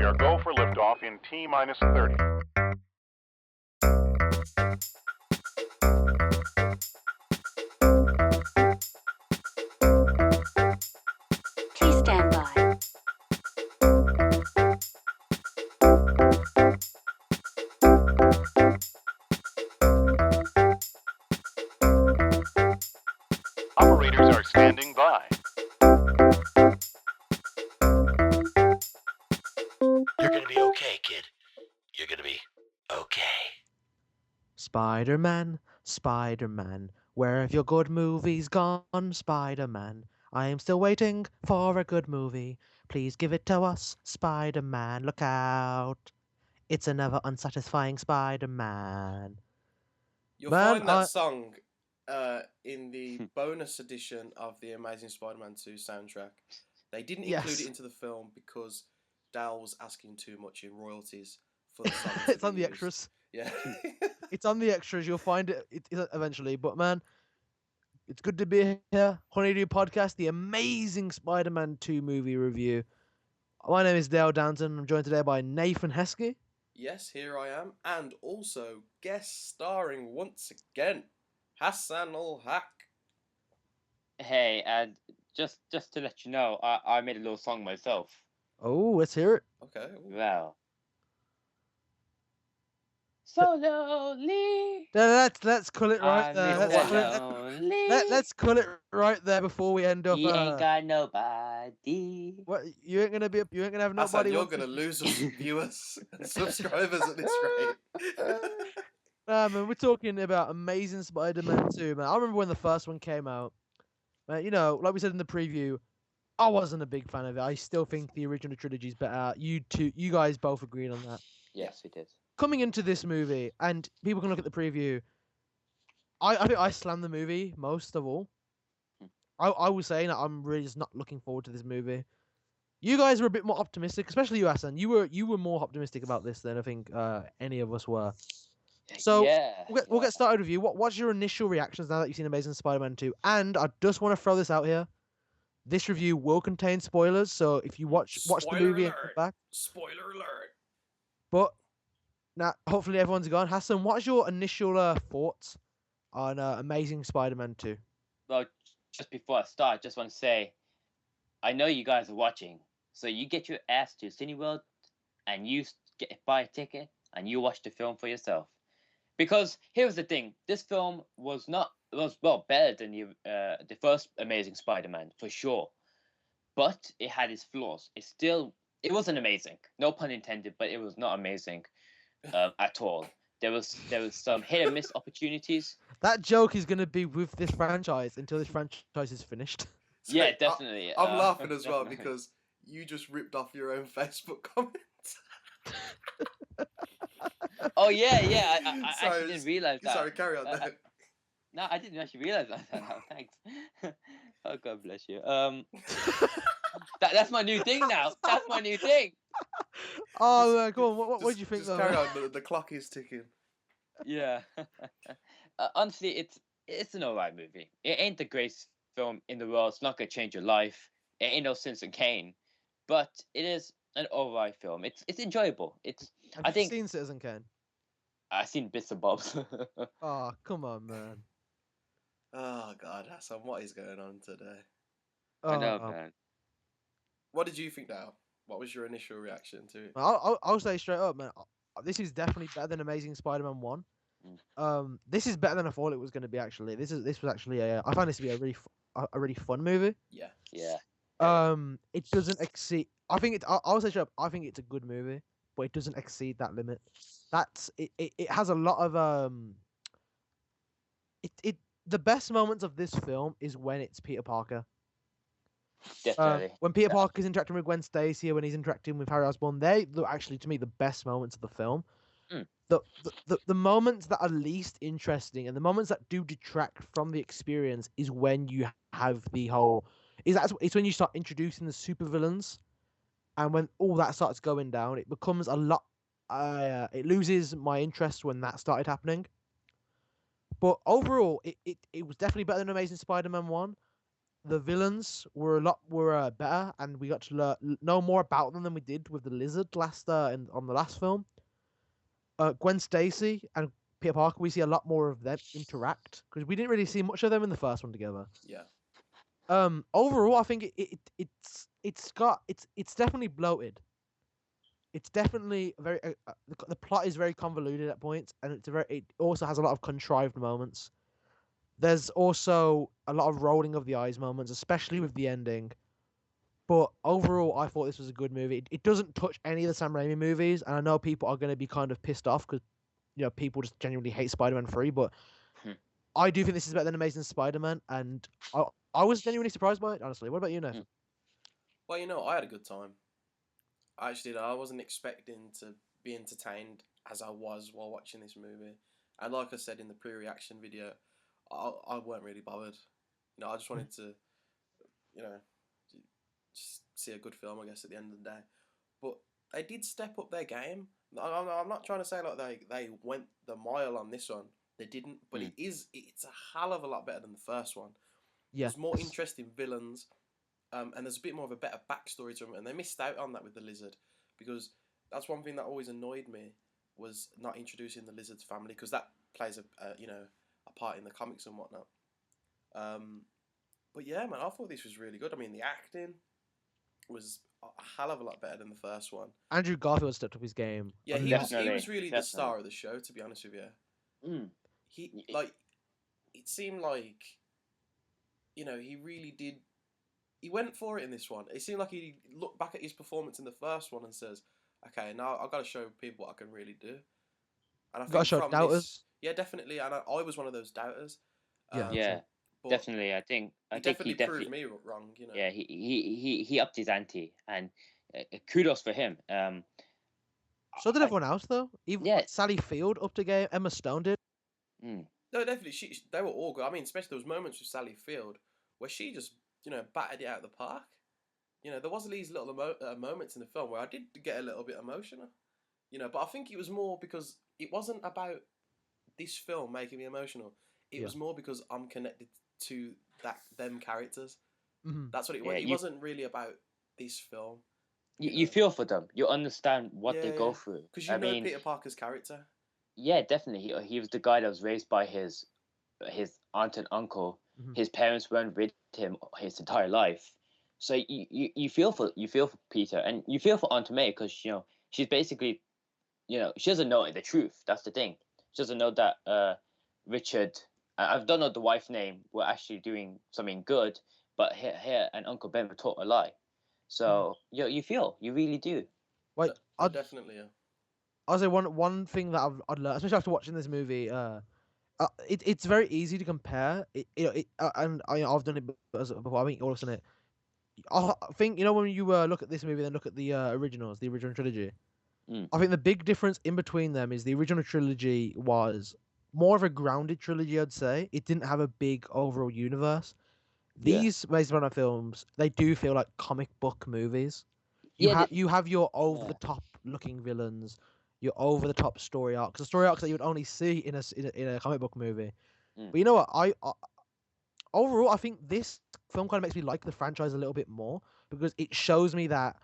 are go for liftoff in T-minus 30. Please stand by. Operators are standing by. You're gonna be okay, kid. You're gonna be okay. Spider-Man, Spider-Man, where have your good movies gone, Spider-Man? I am still waiting for a good movie. Please give it to us, Spider-Man. Look out. It's a never unsatisfying Spider-Man. You'll Man, find that I- song in the bonus edition of the Amazing Spider-Man 2 soundtrack. They didn't include Yes. it into the film because Dal was asking too much in royalties for the song. It's on the extras. Yeah. It's on the extras. You'll find it, eventually. But man, it's good to be here. Honeydew Podcast, the amazing Spider-Man 2 movie review. My name is Dale Downton. I'm joined today by Nathan Heskey. Yes, here I am, and also guest starring once again, Hassan Ul-Haq. Hey, and just to let you know, I made a little song myself. Oh, let's hear it. Okay. Well, so lonely. Let's call it right I'm there. Mr. Let's call it, Lonely. let's call it right there before we end up. He ain't got nobody. What you ain't gonna have Hassan, nobody. you're going to lose us viewers and subscribers at this rate. Man, we're talking about Amazing Spider-Man 2, man. I remember when the first one came out. Man, you know, like we said in the preview, I wasn't a big fan of it. I still think the original trilogy is better. You guys both agreed on that. Yes, we did. Coming into this movie, and people can look at the preview. I think I slammed the movie most of all. I was saying that I'm really just not looking forward to this movie. You guys were a bit more optimistic, especially you, Hassan. You were more optimistic about this than I think any of us were. So yeah, we'll get started with you. What's your initial reactions now that you've seen Amazing Spider-Man 2? And I just want to throw this out here. This review will contain spoilers, so if you watch the Spoiler movie and alert. come back. Spoiler alert. But now, hopefully everyone's gone. Hassan, what's your initial thoughts on Amazing Spider-Man 2? Well, just before I start, I just want to say, I know you guys are watching, so you get your ass to Cineworld, and you buy a ticket, and you watch the film for yourself. Because here's the thing: this film was better than the first Amazing Spider-Man for sure, but it had its flaws. It wasn't amazing, no pun intended, but it was not amazing at all. There was some hit and miss opportunities. That joke is going to be with this franchise until this franchise is finished. Yeah, definitely. I'm laughing as well definitely. because you just ripped off your own Facebook comment. Oh yeah. I Sorry, actually didn't realize that. Sorry, carry on. No, I didn't actually realize that. No, thanks. Oh, God bless you. That's my new thing now. That's my new thing. Oh, man, go on. What did you think? Just carry on. The clock is ticking. Yeah. Honestly, it's an alright movie. It ain't the greatest film in the world. It's not gonna change your life. It ain't no Citizen Kane, but it is an alright film. It's enjoyable. Have you seen Citizen Kane? I've seen bits and bobs. Oh, come on, man. Oh God, Hassan, what is going on today? I know, Oh, man. What did you think now? What was your initial reaction to it? I'll say straight up, man. This is definitely better than Amazing Spider-Man 1. This is better than I thought it was going to be. Actually, this was actually I find this to be a really fun movie. Yeah. Yeah. It doesn't exceed. I think I'll say straight up. I think it's a good movie, but it doesn't exceed that limit. It has a lot of the best moments of this film is when it's Peter Parker. Definitely. When Peter Parker's interacting with Gwen Stacy, when he's interacting with Harry Osborn, they look actually to me the best moments of the film. The moments that are least interesting and the moments that do detract from the experience is when you have the whole it's when you start introducing the supervillains, and when all that starts going down, it becomes a lot. It loses my interest when that started happening. But overall, it was definitely better than Amazing Spider-Man 1. the villains were better, and we got to know more about them than we did with the lizard on the last film. Gwen Stacy and Peter Parker, we see a lot more of them interact because we didn't really see much of them in the first one together. Yeah. Overall, I think it's definitely bloated. It's definitely very the plot is very convoluted at points, and it also has a lot of contrived moments. There's also a lot of rolling of the eyes moments, especially with the ending. But overall, I thought this was a good movie. It doesn't touch any of the Sam Raimi movies, and I know people are going to be kind of pissed off because people just genuinely hate Spider-Man 3. But Hmm. I do think this is better than Amazing Spider-Man, and I was genuinely surprised by it. Honestly, what about you, Nathan? Well, I had a good time. I actually did. I wasn't expecting to be entertained as I was while watching this movie. And like I said in the pre-reaction video, I weren't really bothered. I just wanted to, you know, just see a good film, I guess, at the end of the day. But they did step up their game. I'm not trying to say like they went the mile on this one. They didn't, but it's a hell of a lot better than the first one. Yeah, There's more interesting villains. And there's a bit more of a better backstory to them, and they missed out on that with the lizard, because that's one thing that always annoyed me, was not introducing the lizard's family, because that plays a part in the comics and whatnot. But yeah, man, I thought this was really good. I mean, the acting was a hell of a lot better than the first one. Andrew Garfield stepped up his game. Yeah, he was really the star of the show, to be honest with you. It seemed like, he really did. He went for it in this one. It seemed like he looked back at his performance in the first one and says, "Okay, now I've got to show people what I can really do." And I think got to show doubters. Yeah, definitely. And I was one of those doubters. Yeah, definitely. I think he definitely proved me wrong. Yeah, he upped his ante, and kudos for him. So did everyone else, though. Even Sally Field upped the game. Emma Stone did. No, definitely. They were all good. I mean, especially those moments with Sally Field where she just battered it out of the park. There was these little moments in the film where I did get a little bit emotional. But I think it was more because it wasn't about this film making me emotional. It was more because I'm connected to them characters. Mm-hmm. That's what it was. It wasn't really about this film. You feel for them. You understand what they go through. Because you know Peter Parker's character. Yeah, definitely. He was the guy that was raised by his aunt and uncle. Mm-hmm. His parents weren't with him his entire life, so you feel for Peter, and you feel for Aunt May, because she's basically, she doesn't know the truth. That's the thing. She doesn't know that Richard, I don't know the wife's name, were actually doing something good, but her and Uncle Ben were taught a lie. So you really do. Wait, definitely. Yeah. I'll say one thing that I'd learned, especially after watching this movie. It's very easy to compare. And I've done it before. I think you've done it. I think when you look at this movie, then look at the originals, the original trilogy. I think the big difference in between them is the original trilogy was more of a grounded trilogy. I'd say it didn't have a big overall universe. These Maze Runner films, they do feel like comic book movies. You have your over the top looking villains, your over the top story arcs, the story arcs that you would only see in a comic book movie. But you know what? I overall, I think this film kind of makes me like the franchise a little bit more, because it shows me that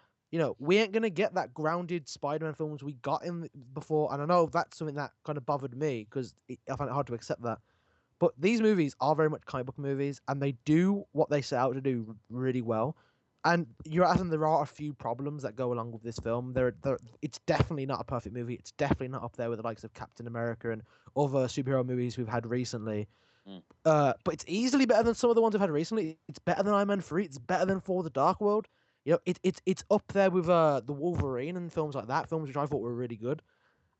we ain't gonna get that grounded Spider-Man films we got in before, and I know that's something that kind of bothered me because I find it hard to accept that. But these movies are very much comic book movies, and they do what they set out to do really well. And you're asking, there are a few problems that go along with this film. It's definitely not a perfect movie. It's definitely not up there with the likes of Captain America and other superhero movies we've had recently. But it's easily better than some of the ones we've had recently. It's better than Iron Man 3. It's better than For the Dark World. It's up there with the Wolverine and films like that. Films which I thought were really good.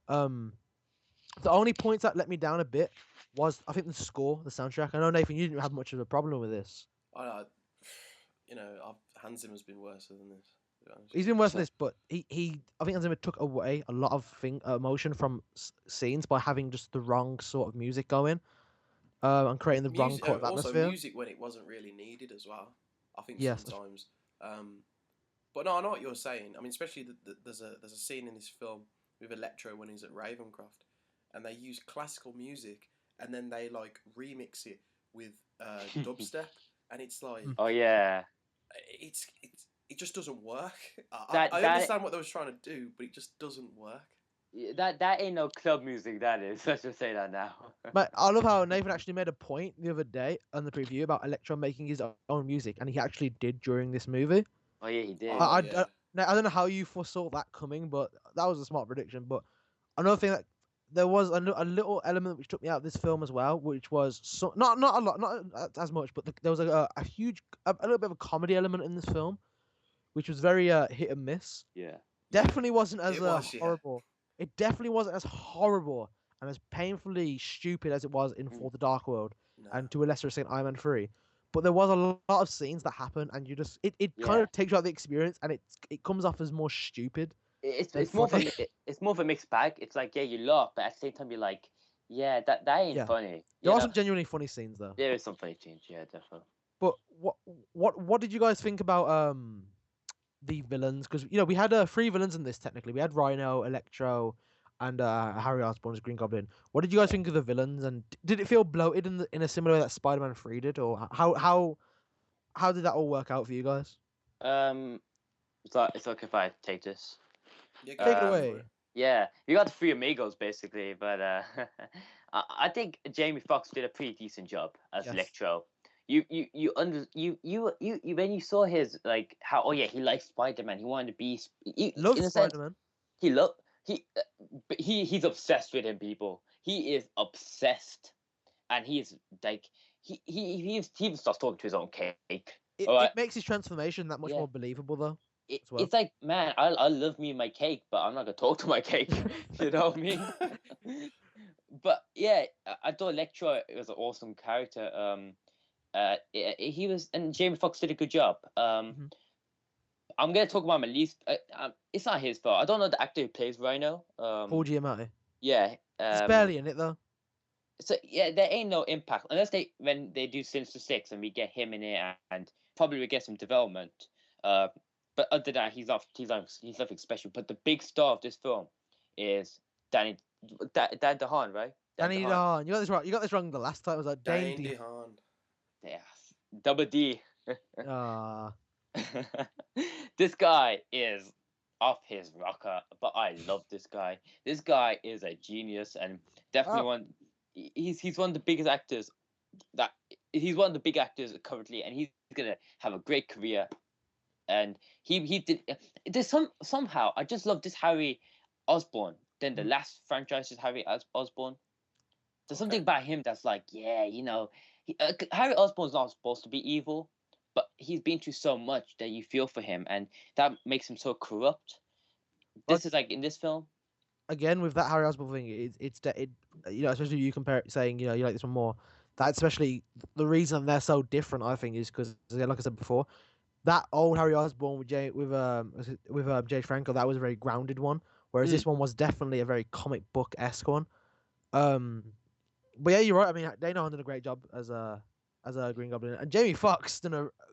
The only points that let me down a bit was, I think, the score, the soundtrack. I know, Nathan, you didn't have much of a problem with this. Hans Zimmer's been worse than this. He's been worse than this, but I think Hans Zimmer took away a lot of emotion from scenes by having just the wrong sort of music going, and creating the wrong cut of atmosphere. Also, music when it wasn't really needed as well. I think sometimes. But no, I know what you're saying. I mean, especially there's a scene in this film with Electro when he's at Ravencroft, and they use classical music, and then they like remix it with dubstep. and it's like Mm. Oh yeah, it just doesn't work. That- I that- understand what they was trying to do, but it just doesn't work. that ain't no club music. That is. Let's just say that now. But I love how Nathan actually made a point the other day on the preview about Electro making his own music, and he actually did during this movie. Oh yeah, he did. Oh, I, yeah. I don't know how you foresaw that coming, but that was a smart prediction. But another thing that there was a little element which took me out of this film as well, which was not a lot, not as much, but there was a huge, a little bit of a comedy element in this film, which was very hit and miss. Yeah. Definitely wasn't as It was, yeah. horrible. It definitely wasn't as horrible and as painfully stupid as it was in For the Dark World, No. and to a lesser extent Iron Man 3. But there was a lot of scenes that happen, and you just it kind Yeah. of takes you out of the experience, and it comes off as more stupid. It's They're it's more of a funny. it's more of a mixed bag. It's like, yeah, you laugh, but at the same time you're like, yeah, that ain't Yeah. funny. There You are know? some genuinely funny scenes though. There is some funny scenes, yeah, definitely. But what did you guys think about the villains? Because we had 3 villains in this technically. We had Rhino, Electro, and Harry Osborn as Green Goblin. What did you guys think of the villains? And did it feel bloated in a similar way that Spider-Man 3 did, or how did that all work out for you guys? It's okay if I take this. Yeah, Take it go away. for it. Yeah, you got the 3 amigos basically, but I think Jamie Foxx did a pretty decent job as Yes. Electro. You when you saw his like how he liked Spider-Man, he wanted to be Love in a sense, Spider-Man. he's obsessed with him, people. He is obsessed, and he's like he even starts talking to his own cake. It Alright. makes his transformation that much Yeah. more believable though. as well. It's like, man, I love me and my cake, but I'm not gonna talk to my cake. You know what I mean? But yeah, I thought Electro was an awesome character. He was, and Jamie Foxx did a good job. Mhm. I'm gonna talk about my least. It's not his fault. I don't know the actor who plays Rhino. Paul Giamatti. Yeah. He's barely in it though. So yeah, there ain't no impact unless when they do Sinister Six and we get him in it, and probably we get some development. But other than that, he's nothing special. But the big star of this film is Dan DeHaan, right? Danny DeHaan. You got this right. You got this wrong the last time. It was like Dane Dane DeHaan. Yeah, double D. Ah. This guy is off his rocker, but I love this guy. This guy is a genius and definitely Oh. one. He's one of the biggest actors he's one of the big actors currently, and he's gonna have a great career. And he did. There's somehow I just love this Harry Osborn. Then the Mhm. last franchise is Harry Osborn. There's something Okay. about him that's like, yeah, Harry Osborn's not supposed to be evil, but he's been through so much that you feel for him, and that makes him so corrupt. This is like in this film. Again with that Harry Osborn thing, especially you compare it, saying you like this one more. That's especially the reason they're so different. I think is because, like I said before, that old Harry Osborn with Jay Franco, that was a very grounded one, whereas this one was definitely a very comic book esque one. But yeah, you're right. I mean, Dana Hahn did a great job as a Green Goblin, and Jamie Foxx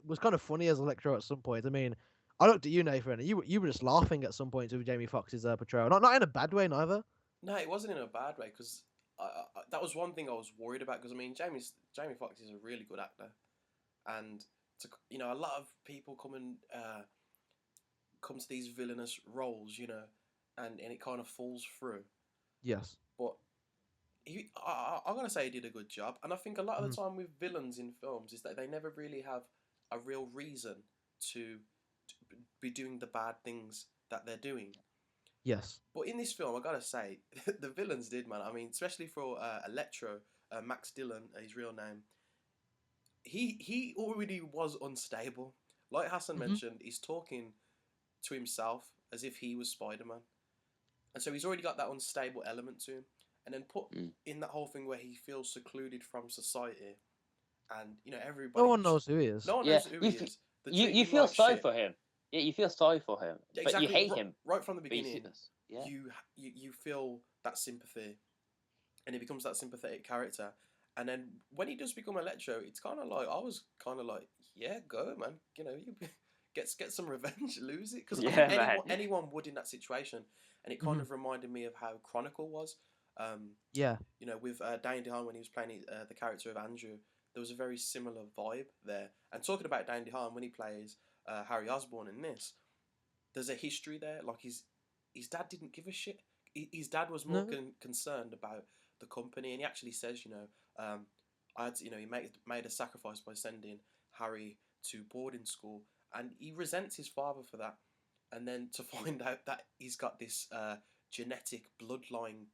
was kind of funny as Electro at some point. I mean, I looked at you, Nathan, and you were just laughing at some points with Jamie Foxx's portrayal. Not in a bad way, neither. No, it wasn't in a bad way because that was one thing I was worried about because I mean Jamie Foxx is a really good actor, and a lot of people come to these villainous roles, and it kind of falls through. Yes. But I'm gonna say he did a good job, and I think a lot of the time with villains in films is that they never really have a real reason to be doing the bad things that they're doing. Yes. But in this film, I gotta say, the villains did, man. I mean, especially for Electro, Max Dillon, his real name. He already was unstable. Like Hassan mentioned, he's talking to himself as if he was Spider-Man, and so he's already got that unstable element to him. And then put in that whole thing where he feels secluded from society, and everybody. No one knows who he is. No one knows who he is. You feel sorry for him. Yeah, you feel sorry for him, Yeah, but you exactly. hate him right from the but you beginning. yeah. You feel that sympathy, and he becomes that sympathetic character. And then when he does become Electro, it's kind of like I was kind of like, yeah, go man, you get some revenge, lose it, because anyone would in that situation. And it kind of reminded me of how Chronicle was. Yeah. With Dane DeHaan when he was playing the character of Andrew, there was a very similar vibe there. And talking about Dandy Harm, when he plays Harry Osborn in this, there's a history there. Like his dad didn't give a shit. His dad was more concerned about the company, and he actually says, I had to, he made a sacrifice by sending Harry to boarding school, and he resents his father for that. And then to find out that he's got this genetic bloodline,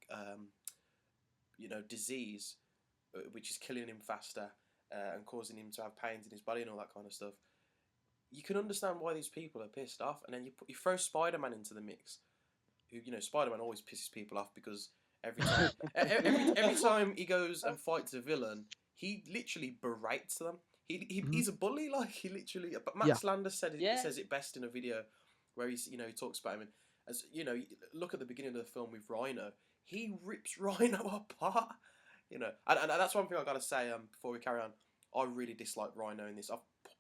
disease, which is killing him faster and causing him to have pains in his body and all that kind of stuff. You can understand why these people are pissed off, and then you throw Spider-Man into the mix. Who Spider-Man always pisses people off because every time every time he goes and fights a villain, he literally berates them. He's a bully, like he literally. But Max Landis says it best in a video where he talks about him, and as look at the beginning of the film with Rhino. He rips Rhino apart, and that's one thing I gotta say before we carry on. I really dislike Rhino in this.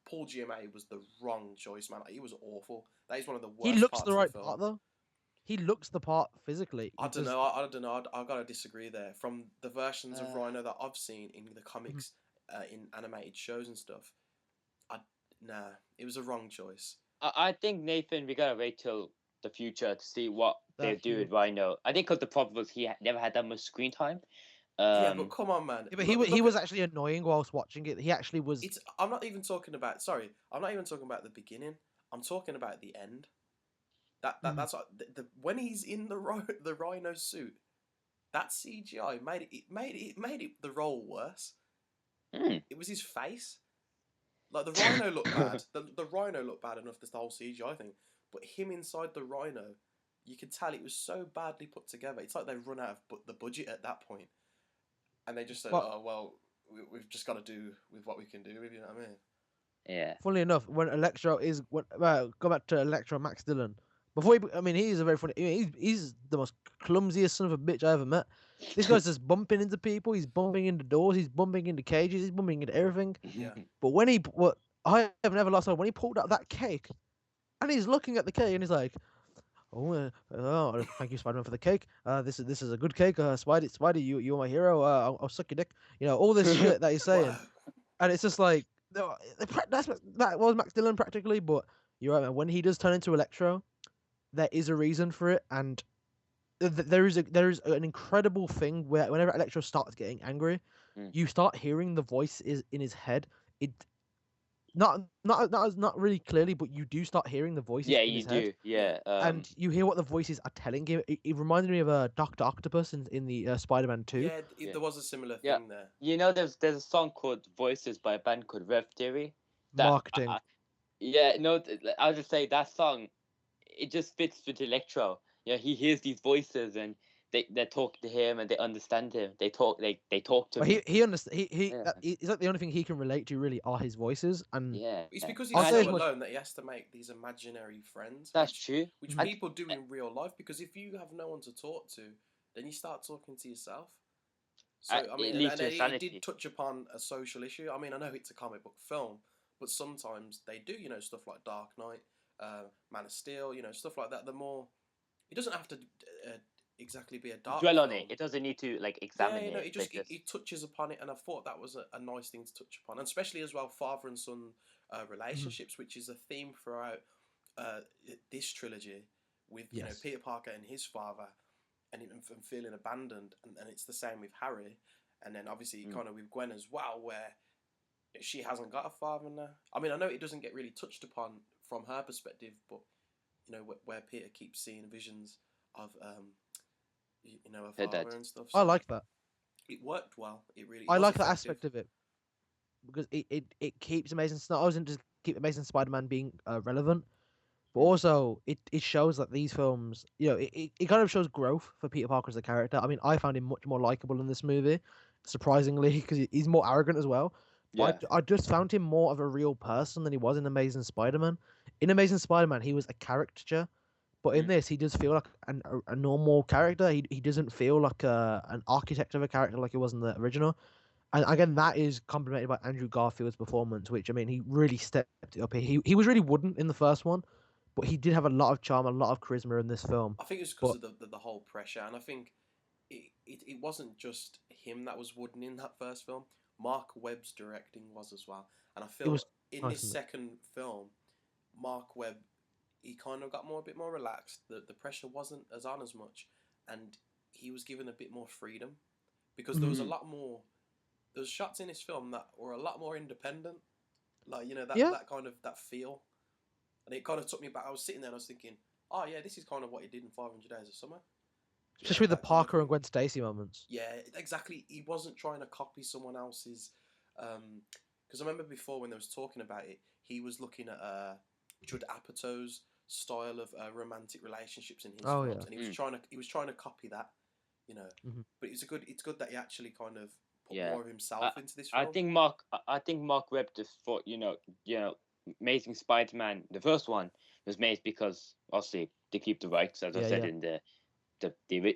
Paul Giamatti was the wrong choice, man. He was awful. That is one of the worst. He looks parts the of right the film. part though. He looks the part physically. I don't know. I gotta disagree there. From the versions of Rhino that I've seen in the comics, in animated shows and stuff, it was a wrong choice. I think, Nathan, we gotta wait till the future to see what they do with Rhino. I think because the problem was he never had that much screen time. Yeah, but come on, man. Yeah, but he was actually annoying whilst watching it. He actually was. I'm not even talking about. Sorry, I'm not even talking about the beginning. I'm talking about the end. That's when he's in the Rhino suit. That CGI made it the role worse. It was his face. Like the Rhino looked bad. The Rhino looked bad enough. This the whole CGI thing, but him inside the Rhino, you could tell it was so badly put together. It's like they run out of the budget at that point. And they just said, "Oh well, we've just got to do with what we can do." You know what I mean? Yeah. Funnily enough, when Electro go back to Electro Max Dillon. Before he's a very funny. He's the most clumsiest son of a bitch I ever met. This guy's just bumping into people. He's bumping into doors. He's bumping into cages. He's bumping into everything. Yeah. But I have never lost hope when he pulled out that cake, and he's looking at the cake and he's like, "Oh, thank you, Spider-Man, for the cake. This is a good cake. Spidey, you're my hero. I'll suck your dick. All this shit that he's saying, and it's just like that was Max Dillon practically. But you're right, man. When he does turn into Electro, there is a reason for it, and there is an incredible thing where whenever Electro starts getting angry, you start hearing the voice is in his head. It not really clearly, but you do start hearing the voices. Yeah, in you his do. head. Yeah. And you hear what the voices are telling him. It reminded me of Dr. Octopus in the Spider-Man 2. Yeah, there was a similar thing there. There's a song called Voices by a band called Rev Theory. Marketing. I'll just say that song, it just fits with Electro. He hears these voices and they're talking to him and they understand him. They talk to him. He understands. It's like the only thing he can relate to really are his voices, and it's because he's so alone that he has to make these imaginary friends. That's true. Which people do in real life, because if you have no one to talk to, then you start talking to yourself. So it did touch upon a social issue. I mean, I know it's a comic book film, but sometimes they do, stuff like Dark Knight, Man of Steel, stuff like that. It doesn't have to exactly be a dark dwell on film. it. It doesn't need to examine it. It touches upon it, and I thought that was a nice thing to touch upon, and especially as well father and son relationships, which is a theme throughout this trilogy with Peter Parker and his father, and feeling abandoned, and it's the same with Harry, and then obviously kind of with Gwen as well, where she hasn't got a father now. I mean, I know it doesn't get really touched upon from her perspective, but where Peter keeps seeing visions of a father and stuff. So I like that. It worked well. It really. I like that aspect of it because it keeps Amazing. Not only just keep Amazing Spider-Man being relevant, but also it shows that these films, it kind of shows growth for Peter Parker as a character. I mean, I found him much more likable in this movie, surprisingly, because he's more arrogant as well. Yeah. I just found him more of a real person than he was in Amazing Spider-Man. In Amazing Spider-Man, he was a caricature, but in this, he does feel like a normal character. He doesn't feel like an architect of a character like he was in the original. And again, that is complemented by Andrew Garfield's performance, which, I mean, he really stepped it up. He was really wooden in the first one, but he did have a lot of charm, a lot of charisma in this film. I think it's because of the whole pressure, and I think it wasn't just him that was wooden in that first film. Mark Webb's directing was as well. And I It feel was in nice, this wasn't second film, Mark Webb, he kind of got a bit more relaxed. The pressure wasn't as on as much, and he was given a bit more freedom, because there was a Mhm. lot more. There was shots in this film that were a lot more independent, like Yeah. that kind of that feel, and it kind of took me back. I was sitting there and I was thinking, oh yeah, this is kind of what he did in 500 Days of Summer. Especially with the That kind of Parker and thing. Gwen Stacy moments. Yeah, exactly. He wasn't trying to copy someone else's. Because I remember before when they was talking about it, he was looking at Judd Apatow's style of romantic relationships in his Oh, films, yeah. and he was trying to copy that, you know. Mhm. But it's good that he actually kind of put Yeah. more of himself into this I film. think Mark Webb just thought, Amazing Spider-Man, the first one was made because obviously they keep the rights, as I Yeah, said yeah. in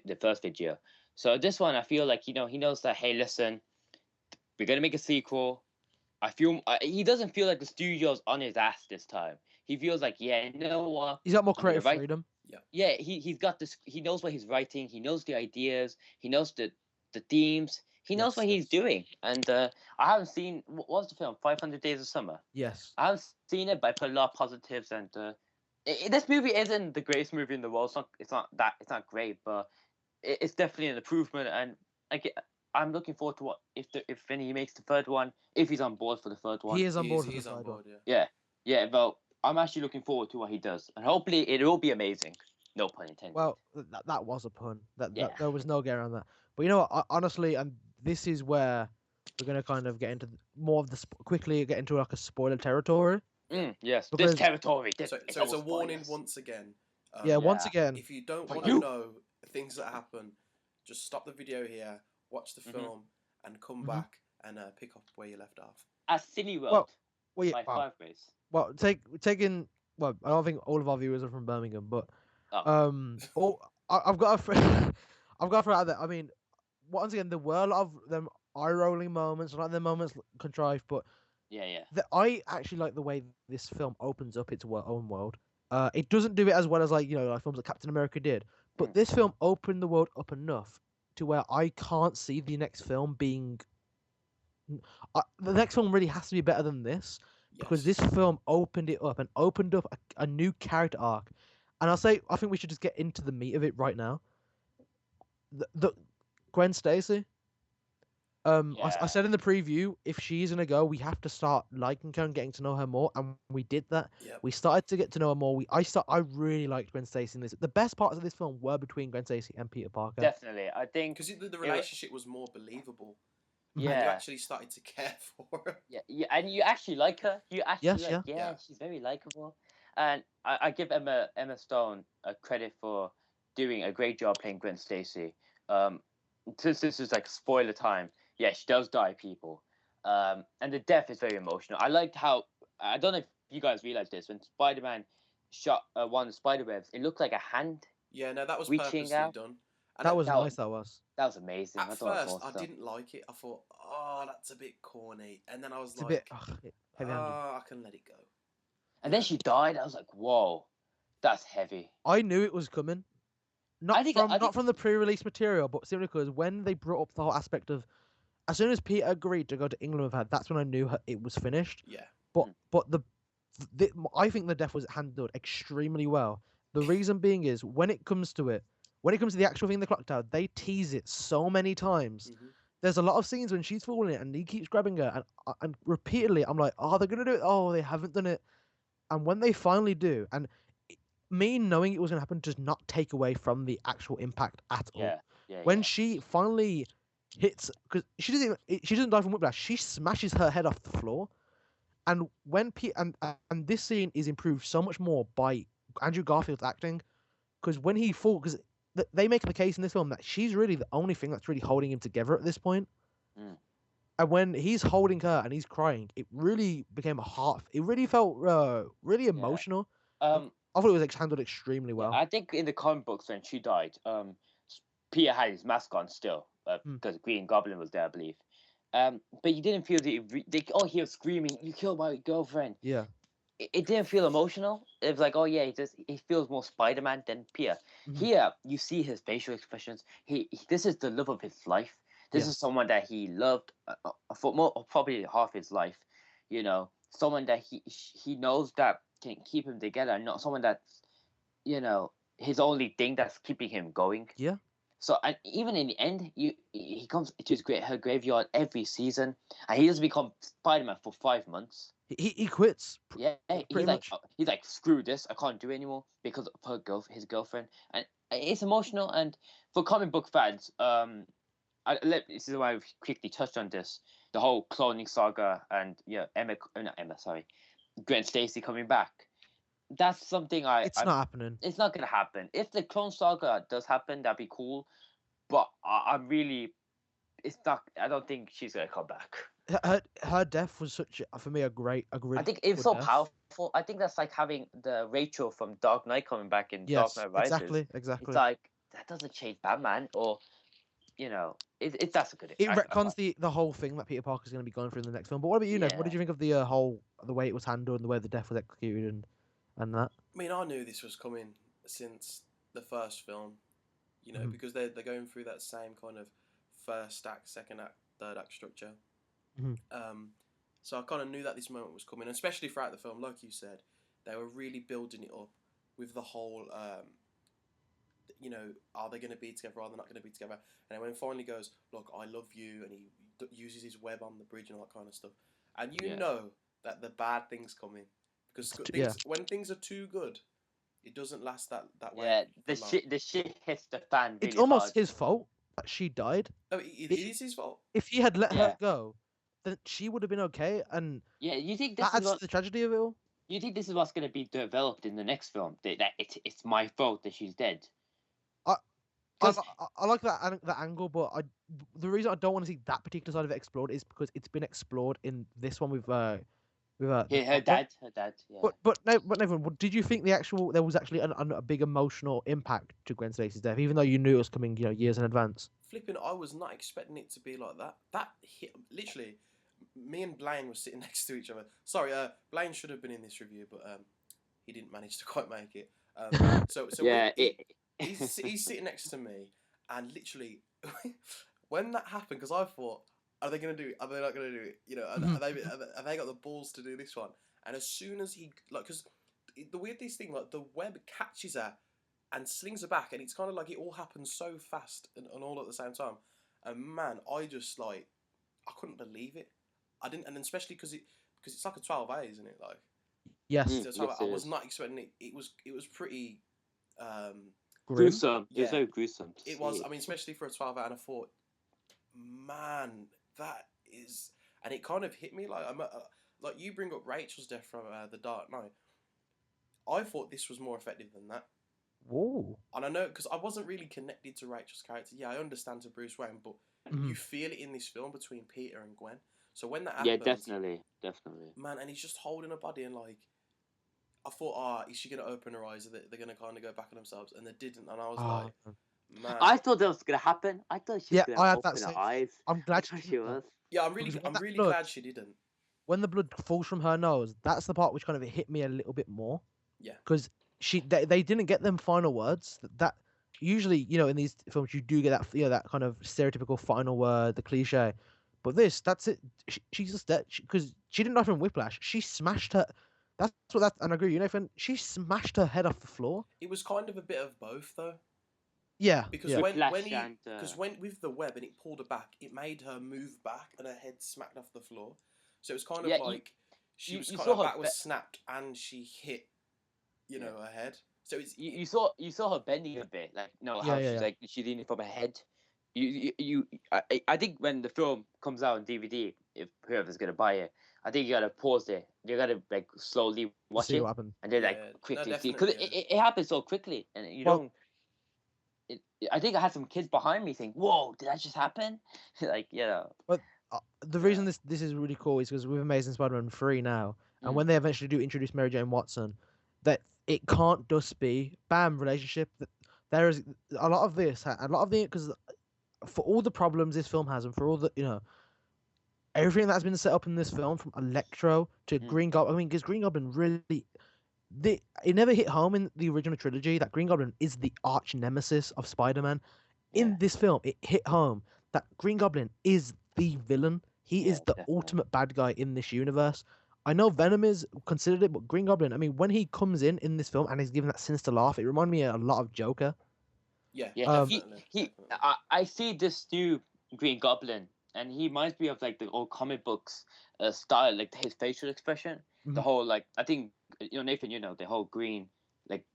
the first video. So this one, I feel like he knows that, hey, listen, we're gonna make a sequel. He doesn't feel like the studio's on his ass this time. He feels like, yeah, you know what, He's got more I'm gonna creative write. freedom. Yeah, he's got this. He knows what he's writing. He knows the ideas. He knows the themes. He knows Yes, what he's yes. doing. And I haven't seen what was the film 500 Days of Summer. Yes. I haven't seen it, but I put a lot of positives. And this movie isn't the greatest movie in the world. It's not great, but it's definitely an improvement. And I'm looking forward to if he makes the third one, if he's on board for the third one. He is on board for He's the on third one. board, yeah. Yeah. But I'm actually looking forward to what he does, and hopefully it will be amazing. No pun intended. Well, that was a pun. Yeah. There was no getting around that. But you know what? Honestly, and this is where we're gonna kind of get into more of the quickly get into like a spoiler territory. Yes, Because- this territory. So it's a warning once again. Yeah, once Yeah. again, If you don't For want to you. know things that happen, just stop the video here, watch the Mhm. film, and come Mhm. back and pick up where you left off. At Cineworld, well, yeah, by wow. 5 ways. Well, taking. Well, I don't think all of our viewers are from Birmingham, but Oh. I've got a friend. I've got a friend out there. I mean, once again, there were a lot of them eye-rolling moments, like the moments contrived, but Yeah. I actually like the way this film opens up its own world. It doesn't do it as well as like films like Captain America did, but Mm. this film opened the world up enough to where I can't see the next film being. The next film really has to be better than this because Yes. this film opened it up and opened up a new character arc. And I think we should just get into the meat of it right now. The Gwen Stacy. I Yeah. said in the preview, if she's gonna go, we have to start liking her and getting to know her more, and we did that. Yep. We started to get to know her more. I really liked Gwen Stacy in this. The best parts of this film were between Gwen Stacy and Peter Parker. Definitely. I think. Because the relationship was more believable. Mhm. And you Yeah. actually started to care for her. Yeah, and you actually like her. You actually Yes, like, yeah. Yeah. she's very likable. And I give Emma Stone a credit for doing a great job playing Gwen Stacy. Since this is like spoiler time, yeah, she does die, people. And the death is very emotional. I liked how, I don't know if you guys realized this, when Spider-Man shot one of the spider webs, it looked like a hand. Yeah, no, that was Reaching purposely out. done. And That was that nice. That was. That was amazing. at I thought it was first I awesome. didn't like it. I thought, oh, that's a bit corny. And then I was It's a like, bit heavy-handed. I can let it go. And then she died. I was like, whoa, that's heavy. I knew it was coming. I think- Not from the pre-release material, but simply because when they brought up the whole aspect of, as soon as Peter agreed to go to England with her, that's when I knew it was finished. Yeah. But I think the death was handled extremely well. The reason being is when it comes to the actual thing, the clock tower, they tease it so many times. Mhm. There's a lot of scenes when she's falling it and he keeps grabbing her, and repeatedly I'm like, oh, they're gonna do it. Oh, they haven't done it. And when they finally do, and me knowing it was gonna happen does not take away from the actual impact at all. Yeah. When she finally hits, because she doesn't die from whiplash, she smashes her head off the floor. And when and this scene is improved so much more by Andrew Garfield's acting, because when he falls, because they make the case in this film that she's really the only thing that's really holding him together at this point. Mm. And when he's holding her and he's crying, it really became it really felt really emotional. I thought it was handled extremely well. I think in the comic books when she died, Peter had his mask on still because Green Goblin was there, I believe. But you didn't feel he was screaming, "You killed my girlfriend." Yeah. It didn't feel emotional. It was like, oh yeah, he feels more Spider-Man than Peter. Mhm. Here, you see his facial expressions. This is the love of his life. This Yeah. is someone that he loved for more, probably half his life. You know, someone that he knows that can keep him together, and not someone that's, his only thing that's keeping him going. Yeah. So, and even in the end, he comes to her graveyard every season, and he doesn't become Spider-Man for 5 months. He quits. Yeah, pretty much. he's like, screw this, I can't do it anymore because of his girlfriend, and it's emotional. And for comic book fans, this is why I've quickly touched on this, the whole cloning saga, and not Emma, sorry, Gwen Stacy coming back. That's something It's not happening. It's not gonna happen. If the clone saga does happen, that'd be cool, but I'm really, it's not. I don't think she's gonna come back. Her death was such for me a really I think it was good so death. powerful. I think that's like having the Rachel from Dark Knight coming back in Dark Yes, Knight Rises. exactly. It's like, that doesn't change Batman, or that's a good. It retcons the whole thing that Peter Parker's going to be going through in the next film. But what about you, Nev? What did you think of the the way it was handled and the way the death was executed and that? I mean, I knew this was coming since the first film, because they're going through that same kind of first act, second act, third act structure. So I kind of knew that this moment was coming, especially throughout the film. Like you said, they were really building it up with the whole, are they going to be together? Are they not going to be together? And then when it finally goes, look, I love you, and he uses his web on the bridge and all that kind of stuff, and you know that the bad things coming, because when things are too good, it doesn't last that way. Yeah, the shit hits the fan. Really it's almost hard. his fault that she died. No, it is his fault. If he had let her go, then she would have been okay. And you think that adds to the tragedy of it all? You think this is what's going to be developed in the next film? That it's my fault that she's dead. I like that angle, but the reason I don't want to see that particular side of it explored is because it's been explored in this one with her dad. Yeah. But Nevin, did you think there was actually a big emotional impact to Gwen Stacy's death, even though you knew it was coming, years in advance? Flipping, I was not expecting it to be like that. That hit, literally, me and Blaine were sitting next to each other. Sorry, Blaine should have been in this review, but he didn't manage to quite make it. So yeah, he's sitting next to me, and literally, when that happened, because I thought, are they going to do it? Are they not going to do it? Are they got the balls to do this one? And as soon as he, because the weirdest thing, like, the web catches her and slings her back, and it's kind of like it all happens so fast and all at the same time. And man, I just, like, I couldn't believe it. I didn't, and especially because it's like a 12A, isn't it? Like, yes. I was not expecting it. It was pretty gruesome. Yeah. It was very gruesome. It was. I mean, especially for a 12A, and I thought, man, that is, and it kind of hit me like like you bring up Rachel's death from The Dark Knight. I thought this was more effective than that. Whoa. And I know, because I wasn't really connected to Rachel's character. Yeah, I understand to Bruce Wayne, but you feel it in this film between Peter and Gwen. So when that happens, definitely. Man, and he's just holding her body, and like, I thought, is she gonna open her eyes? They're gonna kind of go back on themselves, and they didn't. And I was like, man, I thought that was gonna happen. I thought she was gonna open her eyes. I'm glad she was. Yeah, I'm really glad she didn't. When the blood falls from her nose, that's the part which kind of hit me a little bit more. Yeah. Because they didn't get them final words. That usually, in these films, you do get that that kind of stereotypical final word, the cliche. But that's it. She's just dead because she didn't die from whiplash. She smashed her. And I agree, Nathan. She smashed her head off the floor. It was kind of a bit of both, though. Yeah. Because when with the web and it pulled her back, it made her move back and her head smacked off the floor. So it was kind of like her back was snapped and she hit, her head. So it's you saw her bending a bit, like she's like she's leaning from her head. I think when the film comes out on DVD, if whoever's gonna buy it, I think you gotta pause it. You gotta like slowly watch see it, what happened. and then quickly see, because it happens so quickly, and you don't. I think I had some kids behind me saying, "Whoa, did that just happen?" Like, But the reason this is really cool is because with Amazing Spider-Man 3 now, and when they eventually do introduce Mary Jane Watson, that it can't just be bam relationship. That there is a lot of because for all the problems this film has, and for all the everything that has been set up in this film, from Electro to Green Goblin. I mean, because Green Goblin really. It never hit home in the original trilogy that Green Goblin is the arch nemesis of Spider-Man. In this film, it hit home that Green Goblin is the villain. He Yeah, is the definitely. ultimate bad guy in this universe. I know Venom is considered it, but Green Goblin, I mean, when he comes in this film and he's given that sinister laugh, it reminded me a lot of Joker. Yeah, Yeah, definitely. he Definitely. I see this new Green Goblin, and he reminds me of like the old comic books style, like his facial expression, the Mhm. whole like I think Nathan, the whole green, like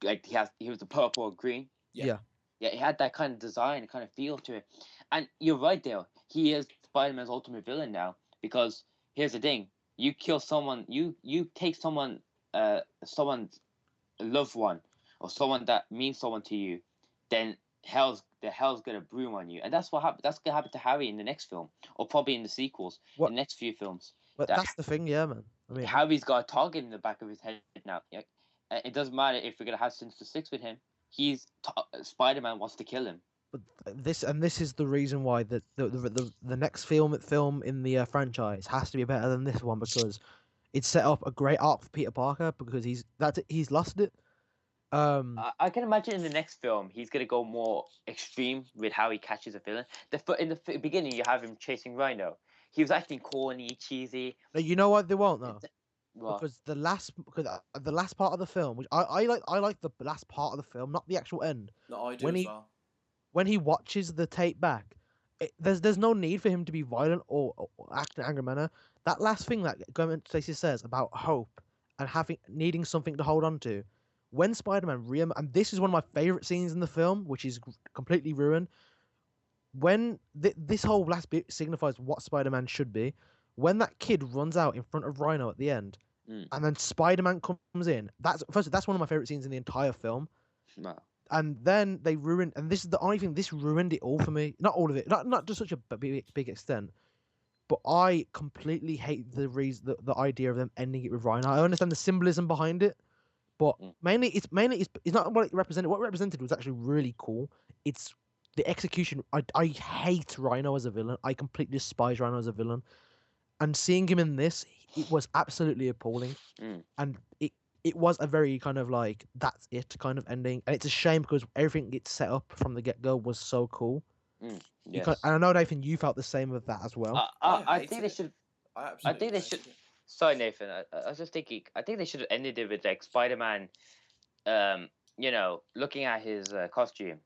he was the purple or green. Yeah. Yeah. Yeah, he had that kind of design, kind of feel to it. And you're right, Dale. He is Spider-Man's ultimate villain now. Because here's the thing: you kill someone, you take someone's loved one, or someone that means someone to you, then hell's gonna broom on you. And that's what happened. That's gonna happen to Harry in the next film, or probably in the sequels, What? in the next few films. But That that's the thing, yeah, man. I mean, Harry's got a target in the back of his head now. Yeah? It doesn't matter if we're gonna have Sinister Six with him. Spider-Man wants to kill him. but this is the reason why the next film in the franchise has to be better than this one, because it set up a great arc for Peter Parker, because he's lost it. I can imagine in the next film he's gonna go more extreme with how he catches a villain. In the beginning you have him chasing Rhino. He was acting corny, cheesy. You know what they won't though, Well, because the last part of the film, which I like the last part of the film, not the actual end. No, I do When as he well. when he watches the tape back, there's no need for him to be violent or act in an angry manner. That last thing that Gwen Stacy says about hope and needing something to hold on to, when Spider-Man and this is one of my favorite scenes in the film, which is completely ruined. When this whole last bit signifies what Spider-Man should be, when that kid runs out in front of Rhino at the end, mm, and then Spider-Man comes in, that's one of my favorite scenes in the entire film. no. And then they ruined, and this is the only thing, this ruined it all for me. Not all of it, not to such a big extent, but I completely hate the idea of them ending it with Rhino. I understand the symbolism behind it, but Mm. mainly it's not what it represented. What it represented was actually really cool. It's the execution. I hate Rhino as a villain. I completely despise Rhino as a villain. And seeing him in this, it was absolutely appalling. Mm. And it was a very kind of like that's it kind of ending. And it's a shame because everything it's set up from the get go was so cool. Yes. And I know, Nathan, you felt the same with that as well. I hated think they it. should. I I absolutely think they hated should. it. Sorry, Nathan. I was just thinking. I think they should have ended it with like Spider-Man, looking at his costume,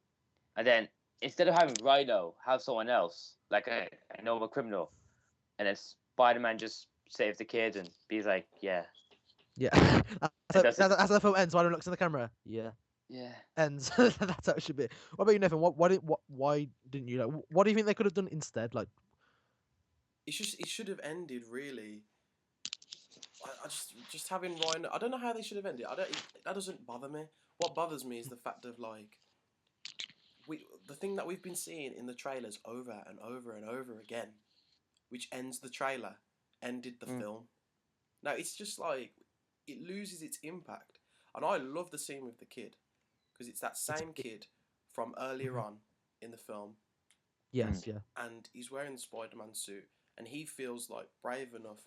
and then instead of having Rhino, have someone else, like a normal criminal, and then Spider-Man just saves the kid and be like, yeah, Yeah. That's it. That's how the film ends. Spider looks at the camera. Yeah. yeah. Ends. That's how it should be. What about you, Nathan? Why didn't you like? What do you think they could have done instead? Like, It should have ended really. I just having Ryan. I don't know how they should have ended. That doesn't bother me. What bothers me is the fact of like the thing that we've been seeing in the trailers over and over and over again, which ends the trailer, ended the film. Now it's just like it loses its impact. And I love the scene with the kid because it's that same kid from earlier on in the film, yes, yeah. and he's wearing the Spider-Man suit, and he feels like brave enough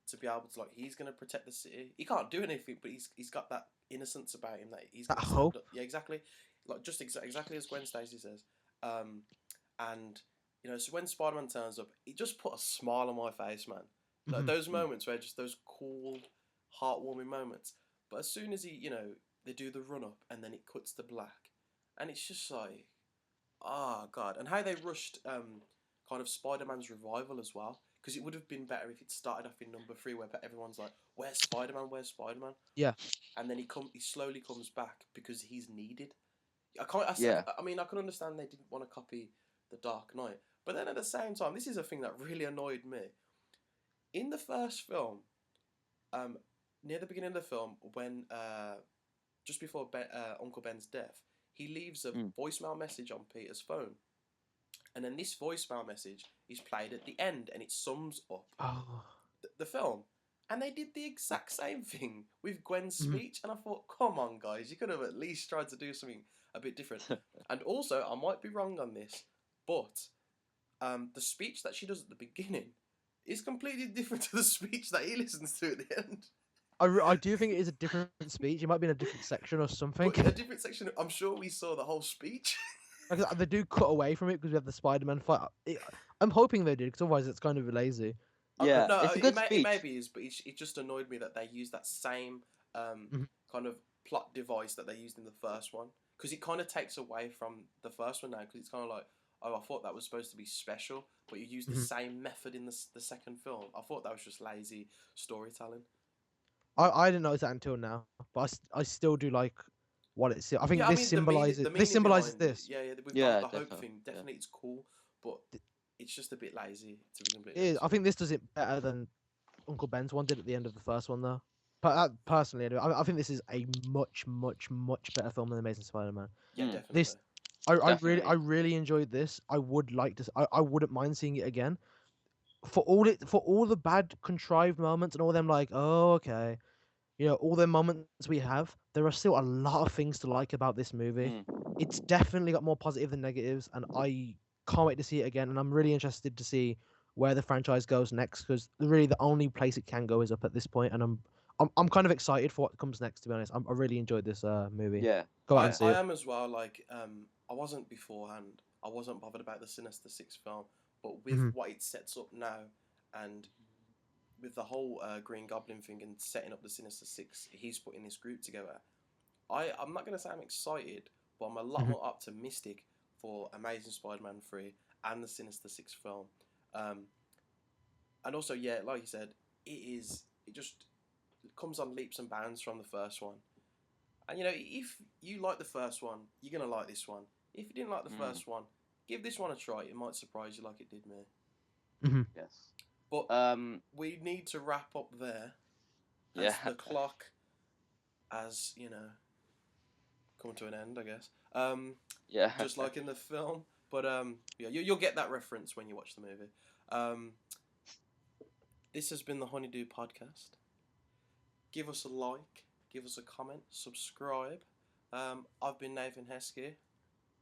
to be able to like he's gonna protect the city. He can't do anything, but he's got that innocence about him that he's That gonna hope. stand up. Yeah, exactly. Like just exactly as Gwen Stacy says. And so when Spider-Man turns up, it just put a smile on my face, man. Like those moments where just those cool, heartwarming moments. But as soon as they do the run up and then it cuts to black, and it's just like, oh god. And how they rushed kind of Spider-Man's revival as well, because it would have been better if it started off in number 3 where everyone's like, where's Spider-Man? Where's Spider-Man? Yeah. And then he slowly comes back because he's needed. Yeah. I mean, I can understand they didn't want to copy the Dark Knight, but then at the same time, this is a thing that really annoyed me. In the first film, near the beginning of the film, when just before Uncle Ben's death, he leaves a voicemail message on Peter's phone, and then this voicemail message is played at the end, and it sums up the film. And they did the exact same thing with Gwen's speech, and I thought, come on, guys, you could have at least tried to do something a bit different. And also, I might be wrong on this, but the speech that she does at the beginning is completely different to the speech that he listens to at the end. I do think it is a different speech. It might be in a different section or something. But in a different section, I'm sure we saw the whole speech. Like, they do cut away from it because we have the Spider-Man fight. I'm hoping they did, because otherwise it's kind of lazy. Yeah, No, it's a good it speech. maybe is, but it just annoyed me that they used that same Mhm. kind of plot device that they used in the first one, because it kind of takes away from the first one now, because it's kind of like, oh, I thought that was supposed to be special, but you use the Mhm. same method in the second film. I thought that was just lazy storytelling. I didn't notice that until now, but I still do like what it's. I think Yeah, I this mean symbolizes. the This meaning symbolizes behind it. this. Yeah, with Yeah, the hope definitely. thing, Yeah. definitely it's cool, but it's just a bit lazy to be completely It is. honest I with think this does it better than Uncle Ben's one did at the end of the first one, though. But personally, anyway, I think this is a much, much, much better film than Amazing Spider-Man. you. Yeah, Mm. definitely. This, I Definitely. really enjoyed this. I would like to. I wouldn't mind seeing it again. For all the bad contrived moments and all them like, oh okay, all the moments we have, there are still a lot of things to like about this movie. Mm. It's definitely got more positive than negatives, and I can't wait to see it again. And I'm really interested to see where the franchise goes next, because really the only place it can go is up at this point, and I'm kind of excited for what comes next. To be honest, I really enjoyed this movie. Yeah. Go out I and see I it. am as well. Like I wasn't beforehand. I wasn't bothered about the Sinister Six film, but with Mhm. what it sets up now, and with the whole Green Goblin thing and setting up the Sinister Six, he's putting this group together. I'm not gonna say I'm excited, but I'm a lot Mhm. more optimistic for Amazing Spider-Man 3 and the Sinister Six film. Um, and also, yeah, like you said, it just comes on leaps and bounds from the first one. And if you like the first one, you're gonna like this one. If you didn't like the first one, give this one a try. It might surprise you like it did me. Mhm. Yes. But we need to wrap up there, as Yeah. the clock has come to an end, I guess. Yeah. Just like in the film. But yeah, you'll get that reference when you watch the movie. This has been the Honeydew Podcast. Give us a like, give us a comment, subscribe. I've been Nathan Heskey.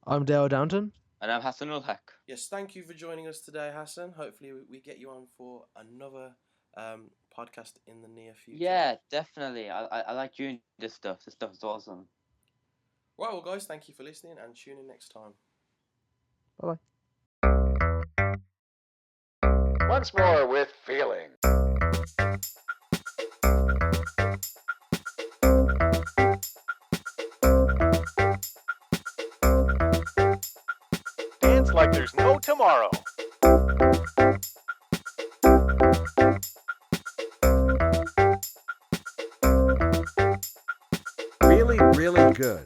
I'm Dale Downton. And I'm Hassan Ul-Haq. Yes, thank you for joining us today, Hassan. Hopefully we get you on for another podcast in the near future. Yeah, definitely. I like doing this stuff. This stuff is awesome. Right, well, guys, thank you for listening and tune in next time. Bye bye. Once more with feeling. Dance like there's no tomorrow. Really, really good.